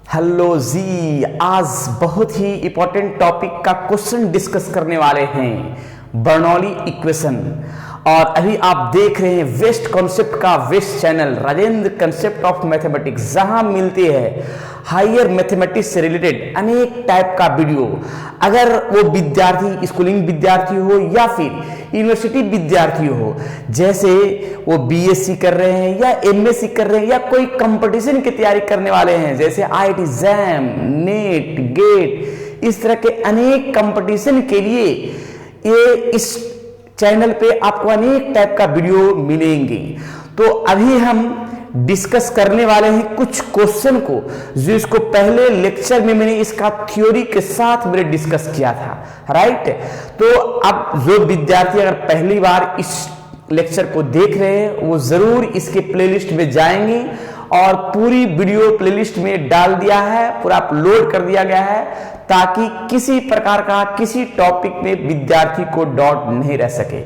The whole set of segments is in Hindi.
हेलो जी, आज बहुत ही इंपॉर्टेंट टॉपिक का क्वेश्चन डिस्कस करने वाले हैं, बर्नौली इक्वेशन। और अभी आप देख रहे हैं वेस्ट कॉन्सेप्ट का best channel, Rajendra concept of mathematics, जहां मिलते हैं हायर मैथमेटिक्स से रिलेटेड अनेक टाइप का वीडियो। अगर वो विद्यार्थी स्कूलिंग विद्यार्थी हो या फिर यूनिवर्सिटी विद्यार्थी हो, जैसे वो बीएससी कर रहे हैं या एमएससी कर रहे हैं या कोई कंपटीशन की तैयारी करने वाले हैं, जैसे आईआईटी जैम, नेट, गेट, इस तरह के अनेक कंपटीशन के लिए ये इस चैनल पे आपको अनेक टाइप का वीडियो मिलेंगे। तो अभी हम डिस्कस करने वाले हैं कुछ क्वेश्चन को, जो इसको पहले लेक्चर में मैंने इसका थ्योरी के साथ मैंने डिस्कस किया था, राइट। तो अब जो विद्यार्थी अगर पहली बार इस लेक्चर को देख रहे हैं, वो जरूर इसके प्लेलिस्ट में जाएंगे और पूरी वीडियो प्लेलिस्ट में डाल दिया है, पूरा अपलोड कर दिया गया है, ताकि किसी प्रकार का किसी टॉपिक में विद्यार्थी को डाउट नहीं रह सके।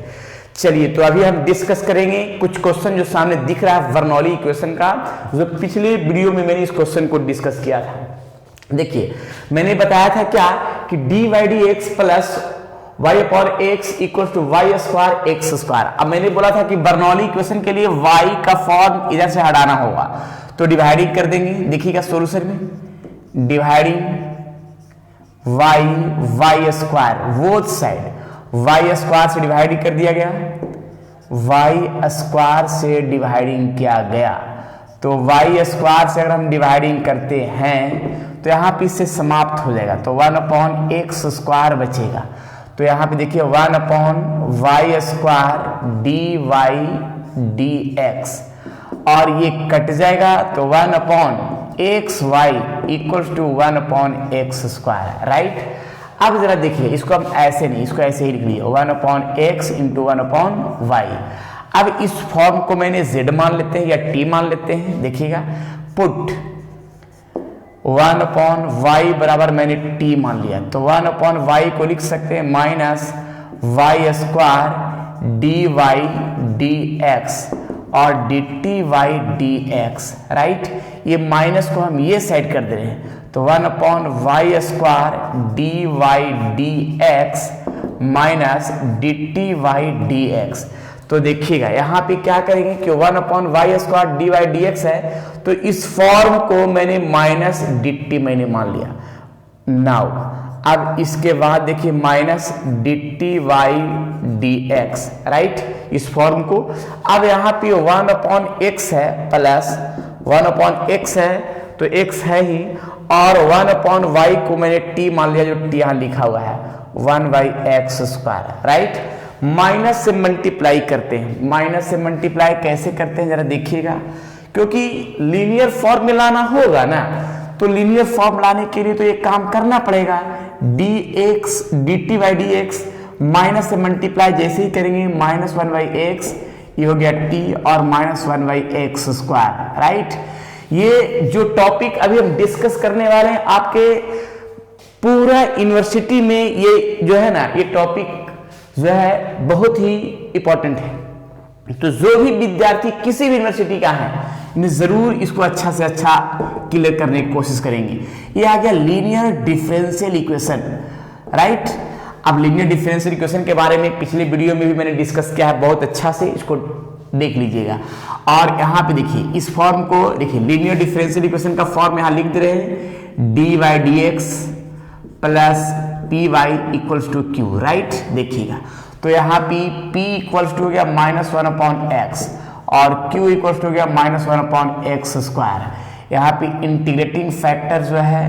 चलिए, तो अभी हम डिस्कस करेंगे कुछ क्वेश्चन जो सामने दिख रहा है बर्नौली इक्वेशन का, जो पिछले वीडियो में मैंने इस क्वेश्चन को डिस्कस किया था। देखिए, मैंने बताया था क्या कि D Y D x plus Y upon X equal to Y square X square. अब मैंने बोला था कि बर्नौली इक्वेशन के लिए वाई का फॉर्म इधर से हटाना होगा, तो डिवाइडिंग कर देंगे। देखिएगा सोल्यूशन में, dividing Y Y square both side, Y square से डिवाइडिंग कर दिया गया, वाई स्क्वायर से डिवाइडिंग किया गया। तो वाई स्क्वायर से अगर हम डिवाइडिंग करते हैं तो यहाँ पे इससे समाप्त हो जाएगा, तो 1 अपॉन एक्स स्क्वायर बचेगा। तो यहाँ पे देखिए 1 upon Y square D Y D x, और ये कट जाएगा, तो 1 upon X Y equal to 1 upon X square, right. अब जरा देखिए, इसको हम ऐसे नहीं, इसको ऐसे ही लिख लिए, 1 upon X into 1 upon Y. अब इस फॉर्म को मैंने z मान लेते हैं या t मान लेते हैं। देखिएगा, पुट 1 अपॉन वाई बराबर मैंने t मान लिया, तो 1 अपॉन वाई को लिख सकते हैं minus y square D Y D x और d t y D x, right. ये माइनस को हम ये साइड कर दे रहे हैं, तो 1 upon Y square D Y D x minus d t y D x. तो देखिएगा यहाँ पे क्या करेंगे कि 1 upon Y square D Y D x है, तो इस फॉर्म को मैंने माइनस डी टी मैंने मान लिया। नाउ अब इसके बाद देखिए minus d t y D x, right, इस फॉर्म को। अब यहाँ पे 1 अपॉन एक्स है प्लस 1 अपॉन एक्स है, तो x है ही, और 1 अपॉन वाई को मैंने t मान लिया, जो t यहाँ लिखा हुआ है 1 by x square, right. Minus से मल्टीप्लाई करते हैं, माइनस से मल्टीप्लाई कैसे करते हैं जरा देखिएगा, क्योंकि लीनियर फॉर्म में लाना होगा ना, तो लीनियर फॉर्म लाने के लिए तो एक काम करना पड़ेगा, D x D T by D x minus से मल्टीप्लाई जैसे ही करेंगे माइनस 1 बाई एक्स, ये हो गया t, और minus 1 by x square, right. ये जो टॉपिक अभी हम डिस्कस करने वाले हैं, आपके पूरा यूनिवर्सिटी में ये जो है ना, ये टॉपिक जो है बहुत ही इंपॉर्टेंट है। तो जो भी विद्यार्थी किसी भी यूनिवर्सिटी का है, जरूर इसको अच्छा से अच्छा क्लियर करने की कोशिश करेंगे। ये आ गया लीनियर डिफरेंशियल इक्वेशन, राइट। अब लीनियर डिफरेंशियल इक्वेशन के बारे में पिछले वीडियो में भी मैंने डिस्कस किया है बहुत अच्छा से, इसको देख लीजिएगा। और यहाँ पे देखिए इस फॉर्म को देखिए, लीनियर डिफरेंशियल इक्वेशन का फॉर्म यहाँ लिख दे रहे हैं, d Y D x plus p y equals to q, right. देखिएगा, तो यहाँ पी इक्वल्स टू हो गया माइनस 1 अपॉन एक्स और क्यू इक्वल्स टू हो गया माइनस 1 अपॉन एक्स स्क्वायर। यहाँ पे इंटीग्रेटिंग फैक्टर जो है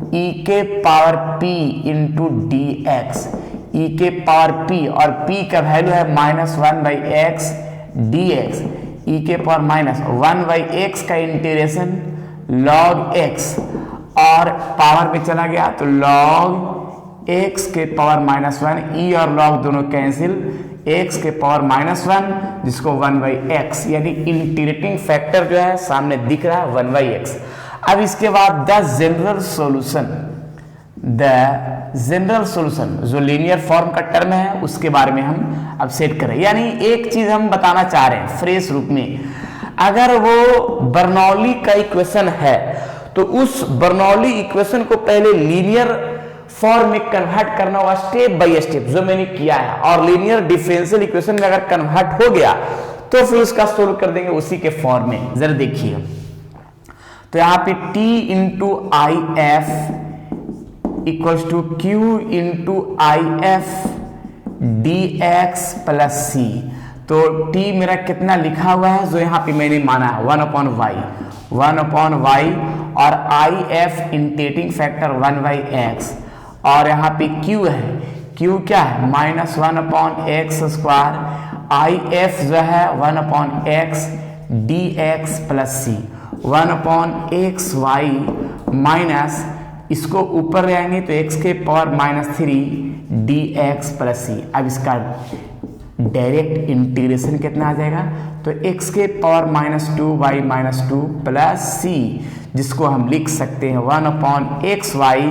ई के power p into d x, e के पावर पी, और पी का वैल्यू है minus 1 by x d x, e के पावर माइनस 1 बाई एक्स का इंटीग्रेशन लॉग एक्स, और पावर में चला गया तो लॉग एक्स के पावर माइनस 1, ई और लॉग दोनों कैंसिल, एक्स के पावर माइनस 1, जिसको 1 बाई एक्स, यानी इंटीग्रेटिंग फैक्टर जो है सामने दिख रहा है 1 बाई एक्स। अब इसके बाद the general solution, the general solution जो लीनियर फॉर्म का टर्म है उसके बारे में हम अब सेट करें। यानी एक चीज हम बताना चाह रहे हैं फ्रेश रूप में, अगर वो बर्नौली का इक्वेशन है तो उस बर्नौली इक्वेशन को पहले लीनियर फॉर्म में कन्वर्ट करना होगा स्टेप बाय स्टेप, जो मैंने किया है। और लीनियर डिफरेंशियल इक्वेशन में अगर कन्वर्ट हो गया तो फिर उसका सोल्व कर देंगे उसी के फॉर्म में। जरा देखिए, तो यहां पे t into I f equals to q into I F d x plus c. तो t मेरा कितना लिखा हुआ है, जो यहाँ पे मैंने माना है 1/y और आई एफ इंटीग्रेटिंग फैक्टर 1/x, और यहाँ पे q है, q क्या है -1/x², आई एफ जो है 1/x dx प्लस सी, 1/xy माइनस इसको ऊपर ले आएंगे तो x के पावर -3 dx प्लस सी। अब इसका डायरेक्ट इंटीग्रेशन कितना आ जाएगा, तो x के पावर -2y-2 प्लस सी, जिसको हम लिख सकते हैं 1/xy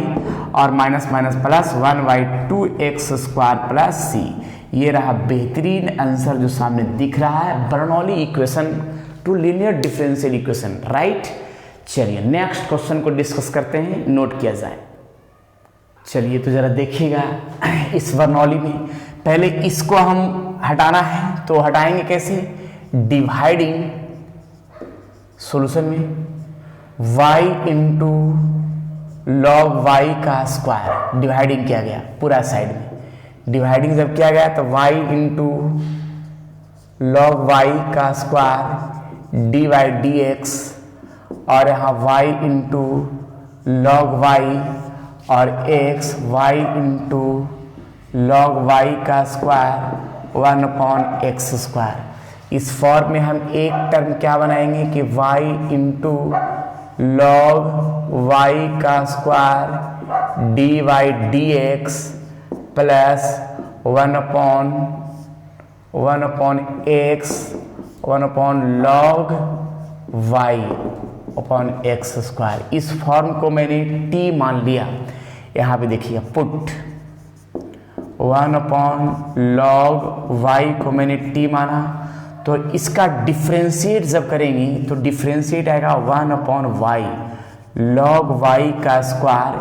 और minus minus plus 1/2x² plus c. ये रहा बेहतरीन आंसर जो सामने दिख रहा है, Bernoulli equation to linear differential equation, right. चलिए नेक्स्ट क्वेश्चन को डिस्कस करते हैं, नोट किया जाए। चलिए तो जरा देखिएगा, इस बर्नौली में पहले इसको हम हटाना है, तो हटाएंगे कैसे, डिवाइडिंग सॉल्यूशन में y इंटू लॉग वाई का स्क्वायर, डिवाइडिंग किया गया पूरा साइड में। डिवाइडिंग जब किया गया तो y इंटू लॉग वाई का square D Y D x, और यहाँ y इंटू लॉग वाई और x y into log y का स्क्वायर 1/x²। इस फॉर्म में हम एक टर्म क्या बनाएंगे कि y इंटू लॉग वाई का square D Y D x plus 1/x y upon x²। इस फॉर्म को मैंने t मान लिया। यहाँ पे देखिए पुट 1/log y को मैंने t माना, तो इसका डिफ्रेंशिएट जब करेंगे तो डिफ्रेंशिएट आएगा 1/y log y का square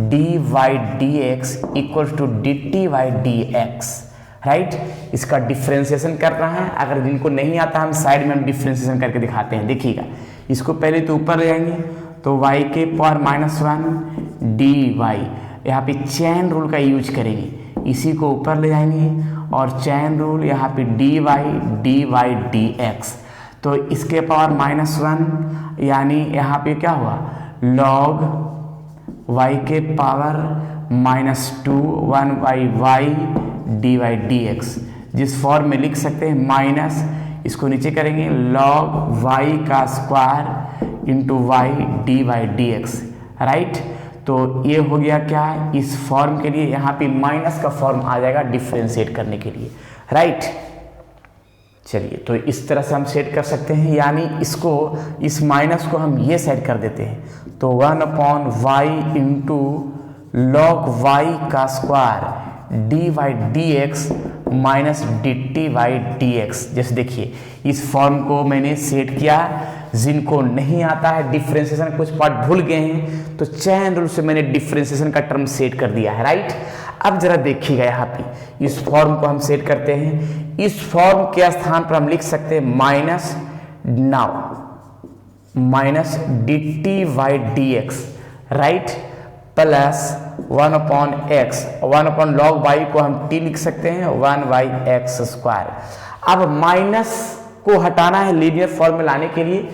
D Y D x equal to d t y D x, right. इसका डिफ्रेंशिएशन करना है, अगर जिनको नहीं आता हम साइड में हम डिफ्रेंशिएशन करके दिखाते हैं। देखिएगा, इसको पहले तो ऊपर ले जाएंगे तो y के पावर -1 डी वाई, यहाँ पे चैन रूल का यूज करेंगे, इसी को ऊपर ले जाएंगे और चैन रूल यहाँ पे डी वाई डी एक्स, तो इसके पावर -1 यानी यहाँ पे क्या हुआ log y के power -2 1/y d Y D x, जिस फॉर्म में लिख सकते हैं माइनस, इसको नीचे करेंगे log y का square into y d Y D x, right. तो ये हो गया क्या, इस फॉर्म के लिए यहाँ पे माइनस का फॉर्म आ जाएगा डिफ्रेंशिएट करने के लिए, राइट। चलिए तो इस तरह से हम सेट कर सकते हैं, यानी इसको इस माइनस को हम ये सेट कर देते हैं, तो 1/y इंटू लॉग वाई का square D Y D x minus d t y D x. जैसे देखिए इस फॉर्म को मैंने सेट किया, जिनको नहीं आता है डिफ्रेंशिएशन, कुछ पार्ट भूल गए हैं, तो चैन रूल से मैंने डिफ्रेंशिएशन का टर्म सेट कर दिया है, राइट। अब जरा देखिएगा, यहाँ पे इस फॉर्म को हम सेट करते हैं, इस फॉर्म के स्थान पर हम लिख सकते हैं minus d t y D x, right, plus 1/x 1/log y को हम t लिख सकते हैं 1/x²। अब माइनस को हटाना है लीनियर फॉर्म में लाने के लिए,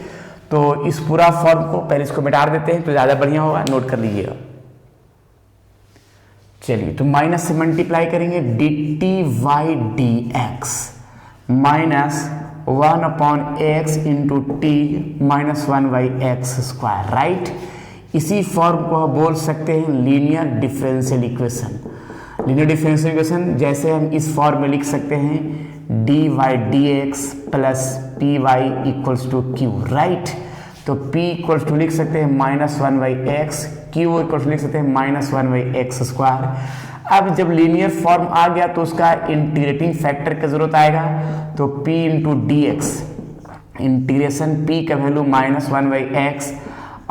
तो इस पूरा फॉर्म को पहले इसको मिटा देते हैं तो ज़्यादा बढ़िया होगा, नोट कर लीजिएगा। चलिए तो माइनस से मल्टीप्लाई करेंगे d t y D x minus 1/x into t minus 1/x², right. इसी फॉर्म को हम बोल सकते हैं linear differential equation. Linear differential equation जैसे हम इस फॉर्म में लिख सकते हैं d Y D x plus p y equals to q, right. तो p इक्वल्स टू लिख सकते हैं -1/x, q इक्वल्स टू लिख सकते हैं -1/x²। अब जब लीनियर फॉर्म आ गया तो उसका इंटीग्रेटिंग फैक्टर की जरूरत आएगा, तो p into d x, integration p का वैल्यू -1/x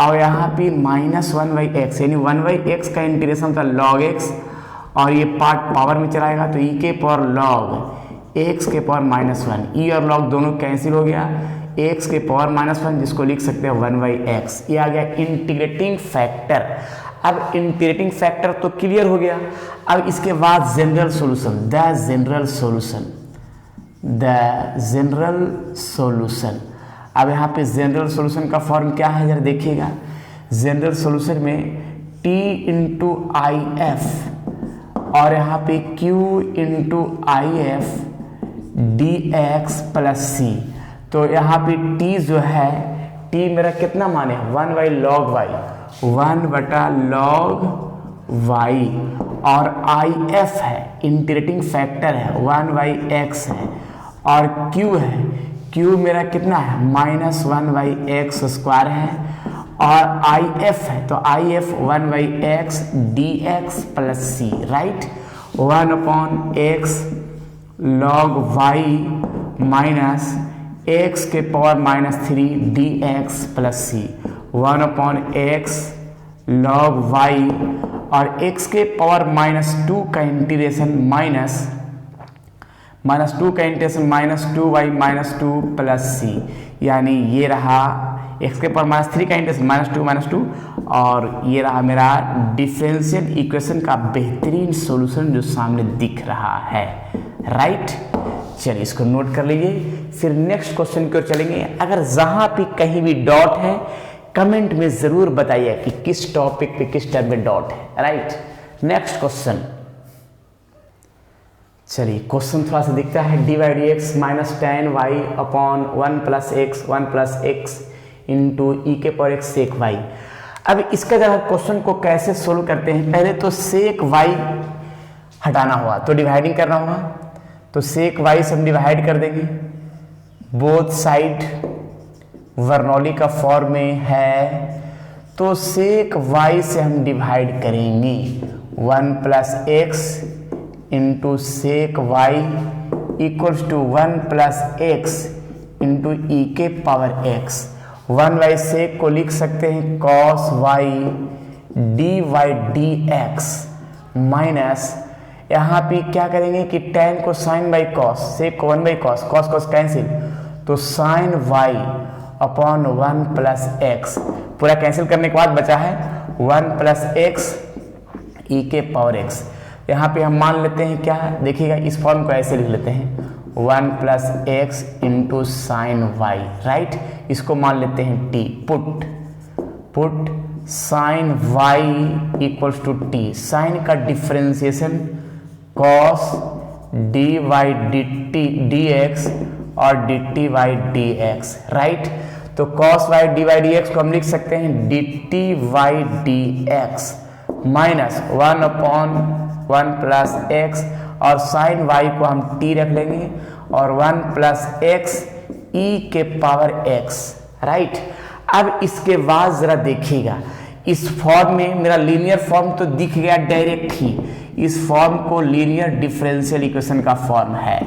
और यहाँ पे -1/x, यानी 1/x का इंटीग्रेशन होता है log x, और ये पार्ट पावर में चलाएगा तो e के पावर log x के पावर -1, e और log दोनों कैंसिल हो गया, x के पावर -1, जिसको लिख सकते हैं 1/x। ये आ गया इंटीग्रेटिंग फैक्टर। अब इंटीग्रेटिंग फैक्टर तो क्लियर हो गया। अब इसके बाद general solution, the general solution. अब यहाँ पे जनरल सॉल्यूशन का फॉर्म क्या है जरा देखिएगा। जनरल सॉल्यूशन में t इंटू आई एफ और यहाँ पे q into I F d x plus c. तो यहाँ पे t जो है, t मेरा कितना माने 1/log y, 1/log y, और आई एफ है इंटीग्रेटिंग फैक्टर है 1/x है, और q है, q मेरा कितना है -1/x स्क्वायर है, और आई एफ है तो I F 1/x dx plus c, right. 1/x log y minus x के power -3 dx plus c, 1/x log y, और x के पावर -2 का इंटीग्रेशन -2 का इंटीग्रेशन -2y -2 प्लस सी, यानी ये रहा x के पावर -3 का इंटीग्रेशन -2 और ये रहा मेरा डिफरेंशियल इक्वेशन का बेहतरीन सॉल्यूशन जो सामने दिख रहा है, राइट। चलिए इसको नोट कर लीजिए, फिर नेक्स्ट क्वेश्चन की ओर चलेंगे। अगर जहां भी कहीं भी डॉट है कमेंट में जरूर बताइए कि किस टॉपिक पे किस टर्म में डॉट है, राइट। नेक्स्ट क्वेश्चन, चलिए क्वेश्चन थोड़ा सा दिखता है, dx -10y upon 1 + x into e के पावर x सेक y। अब इसका जरा क्वेश्चन को कैसे सोल्व करते हैं, पहले तो सेक y हटाना हुआ तो डिवाइडिंग करना हुआ, तो सेक y से हम डिवाइड कर देंगे, बोथ साइड बर्नौली का फॉर्म में है, तो सेक y से हम डिवाइड करेंगे 1 + x into sec y equals to 1 + x into e के पावर x। 1/sec को लिख सकते हैं cos y dy/dx माइनस यहाँ पे क्या करेंगे कि tan को sin बाई cos, sec को 1/cos, cos कैंसिल, तो sin y अपॉन 1 + x, पूरा कैंसिल करने के बाद बचा है 1 + x ई के पावर x। यहाँ पे हम मान लेते हैं क्या, देखिएगा इस फॉर्म को ऐसे लिख लेते हैं 1 + x इंटू साइन y, राइट। इसको मान लेते हैं t, put sine y equals to t, sine का डिफरेंशिएशन cos dy/dt dx और dt/dx, राइट। तो cos y dy/dx को हम लिख सकते हैं dt/dx माइनस 1/1 + x, और साइन y को हम t रख लेंगे और 1 + x e के पावर x, राइट। अब इसके बाद जरा देखिएगा, इस फॉर्म में मेरा लीनियर फॉर्म तो दिख गया डायरेक्ट ही, इस फॉर्म को लीनियर डिफरेंशियल इक्वेशन का फॉर्म है।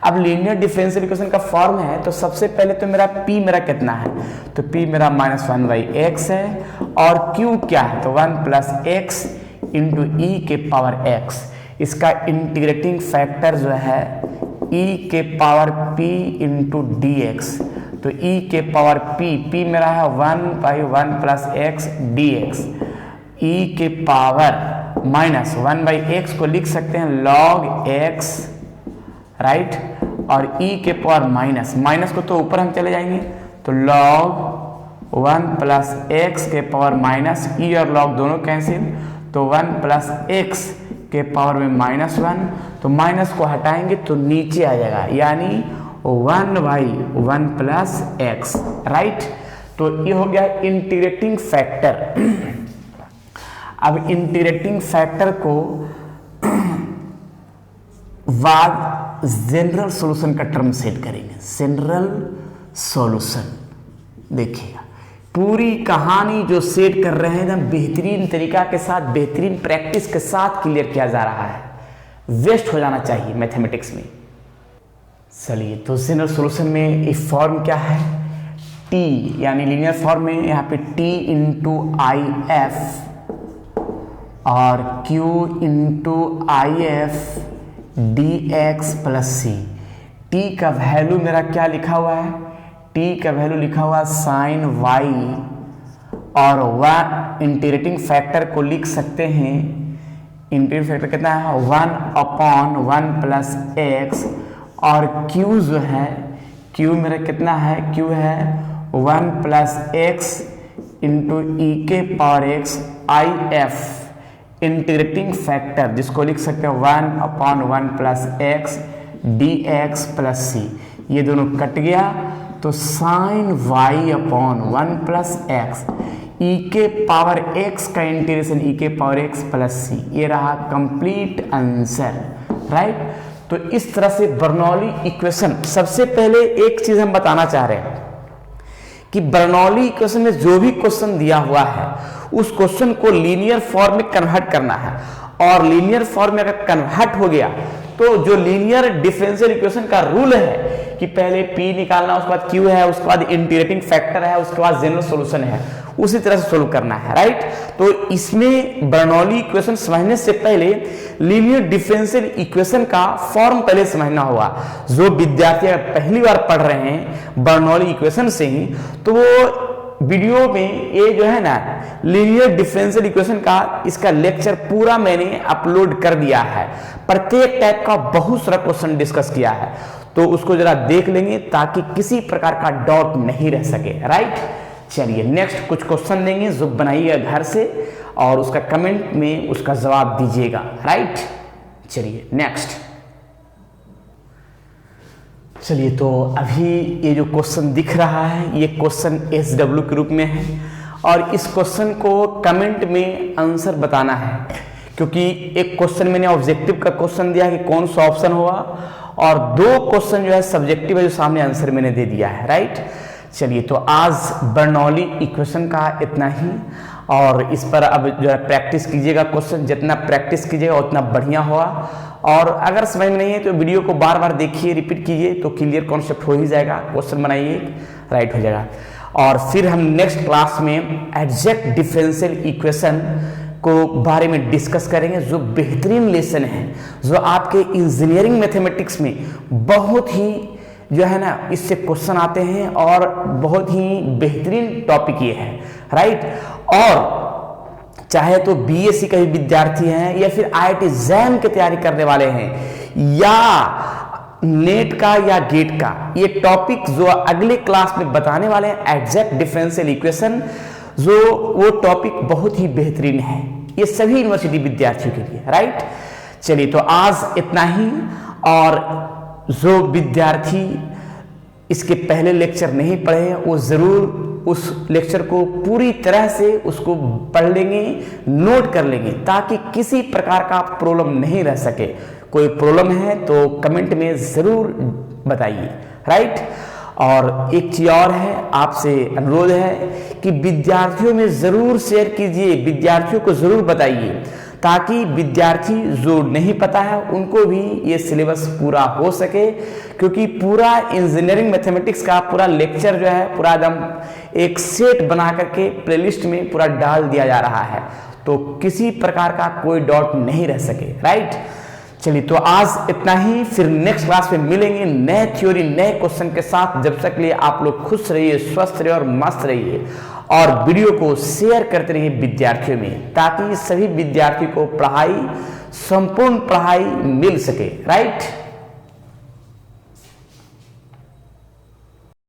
अब लीनियर डिफरेंशियल इक्वेशन का फॉर्म है तो सबसे पहले तो मेरा p मेरा कितना है, तो p मेरा -1/x है, और q क्या है, तो 1 + x इंटू ई के पावर x। इसका इंटीग्रेटिंग फैक्टर जो है e के पावर p इंटू dx, तो e के पावर p मेरा है 1/1 + x dx, e के पावर माइनस 1/x को लिख सकते हैं log x, राइट, और e के पावर माइनस को तो ऊपर हम चले जाएंगे, तो log 1 + x के पावर माइनस, e और log दोनों कैंसिल, तो 1 + x के पावर में -1, तो माइनस को हटाएंगे तो नीचे आ जाएगा, यानी 1/1 + x, राइट। तो ये हो गया इंटीग्रेटिंग फैक्टर। अब इंटीग्रेटिंग फैक्टर को बाद जनरल सॉल्यूशन का टर्म सेट करेंगे, जनरल सॉल्यूशन। देखिएगा पूरी कहानी जो सेट कर रहे हैं ना, बेहतरीन तरीका के साथ, बेहतरीन प्रैक्टिस के साथ क्लियर किया जा रहा है, वेस्ट हो जाना चाहिए मैथमेटिक्स में। चलिए तो जनरल सॉल्यूशन में एक फॉर्म क्या है, टी, यानी लीनियर फॉर्म में यहाँ पे टी इंटू आई एफ और Q into I F d x plus c. T का वैल्यू मेरा क्या लिखा हुआ है, टी का वैल्यू लिखा हुआ साइन वाई, और वह इंटीग्रेटिंग फैक्टर को लिख सकते हैं, इंटीग्रेटिंग फैक्टर कितना है 1/1 प्लस एक्स, और Q जो है Q मेरा कितना है, Q है 1 प्लस एक्स इंटू ई के power x i f integrating factor, जिसको लिख सकते हैं 1/1 plus x d x plus c. ये दोनों कट गया तो sine y upon 1 plus x e के पावर एक्स का इंटीग्रेशन ई के पावर एक्स प्लस सी, ये रहा कंप्लीट आंसर, राइट। तो इस तरह से बर्नौली इक्वेशन, सबसे पहले एक चीज हम बताना चाह रहे हैं कि बर्नौली इक्वेशन में जो भी क्वेश्चन दिया हुआ है उस क्वेश्चन को लीनियर फॉर्म में कन्वर्ट करना है, और लीनियर फॉर्म में अगर कन्वर्ट हो गया तो जो लीनियर डिफरेंशियल इक्वेशन का रूल है कि पहले P निकालना, उसके बाद Q है, उसके बाद इंटीग्रेटिंग फैक्टर है, उसके बाद जनरल सॉल्यूशन है, उसी तरह से सोल्व करना है, राइट। तो इसमें बर्नौली इक्वेशन समझने से पहले लीनियर डिफरेंशियल इक्वेशन का फॉर्म पहले समझना होगा। जो विद्यार्थी अगर पहली बार पढ़ रहे हैं बर्नौली इक्वेशन से ही, तो वो वीडियो में ये जो है ना लीनियर डिफरेंशियल इक्वेशन का इसका लेक्चर पूरा मैंने अपलोड कर दिया है, प्रत्येक टाइप का बहुत सारा क्वेश्चन डिस्कस किया है, तो उसको जरा देख लेंगे ताकि किसी प्रकार का डाउट नहीं रह सके, राइट। चलिए नेक्स्ट कुछ क्वेश्चन देंगे जो बनाइएगा घर से, और उसका कमेंट में उसका जवाब दीजिएगा, राइट। चलिए नेक्स्ट, चलिए तो अभी ये जो क्वेश्चन दिख रहा है ये क्वेश्चन SW के रूप में है, और इस क्वेश्चन को कमेंट में आंसर बताना है, क्योंकि एक क्वेश्चन मैंने ऑब्जेक्टिव का क्वेश्चन दिया कि कौन सा ऑप्शन होगा, और दो क्वेश्चन जो है सब्जेक्टिव है जो सामने आंसर मैंने दे दिया है, राइट। चलिए तो आज बर्नौली इक्वेशन का इतना ही, और इस पर अब जो है प्रैक्टिस कीजिएगा, क्वेश्चन जितना प्रैक्टिस कीजिएगा उतना बढ़िया होगा, और अगर समझ में नहीं है तो वीडियो को बार बार देखिए, रिपीट कीजिए, तो क्लियर कॉन्सेप्ट हो ही जाएगा, क्वेश्चन बनाइए, राइट हो जाएगा। और फिर हम नेक्स्ट क्लास में एग्जैक्ट डिफरेंशियल इक्वेशन को बारे में डिस्कस करेंगे, जो बेहतरीन लेसन है, जो आपके इंजीनियरिंग मैथमेटिक्स में बहुत ही जो है ना इससे क्वेश्चन आते हैं, और बहुत ही बेहतरीन टॉपिक ये है, राइट। और चाहे तो बीएससी का भी विद्यार्थी हैं, या फिर IIT जैम की तैयारी करने वाले हैं, या नेट का या गेट का, ये टॉपिक जो अगले क्लास में बताने वाले हैं एग्जैक्ट डिफरेंशियल इक्वेशन, जो वो टॉपिक बहुत ही बेहतरीन है ये सभी यूनिवर्सिटी विद्यार्थियों के लिए, राइट। चलिए तो आज इतना ही, और जो विद्यार्थी इसके पहले लेक्चर नहीं पढ़े हैं वो जरूर उस लेक्चर को पूरी तरह से उसको पढ़ लेंगे, नोट कर लेंगे, ताकि किसी प्रकार का प्रॉब्लम नहीं रह सके। कोई प्रॉब्लम है तो कमेंट में जरूर बताइए, राइट। और एक चीज और है, आपसे अनुरोध है कि विद्यार्थियों में जरूर शेयर कीजिए, विद्यार्थियों को जरूर बताइए, ताकि विद्यार्थी जो नहीं पता है उनको भी ये सिलेबस पूरा हो सके, क्योंकि पूरा इंजीनियरिंग मैथमेटिक्स का पूरा लेक्चर जो है पूरा एकदम एक सेट बना करके प्लेलिस्ट में पूरा डाल दिया जा रहा है, तो किसी प्रकार का कोई डाउट नहीं रह सके, राइट। चलिए तो आज इतना ही, फिर नेक्स्ट क्लास में मिलेंगे नए थ्योरी नए क्वेश्चन के साथ। जब तक के लिए आप लोग खुश रहिए, स्वस्थ रहिए और मस्त रहिए, और वीडियो को शेयर करते रहिए विद्यार्थियों में, ताकि सभी विद्यार्थियों को पढ़ाई, संपूर्ण पढ़ाई मिल सके, राइट।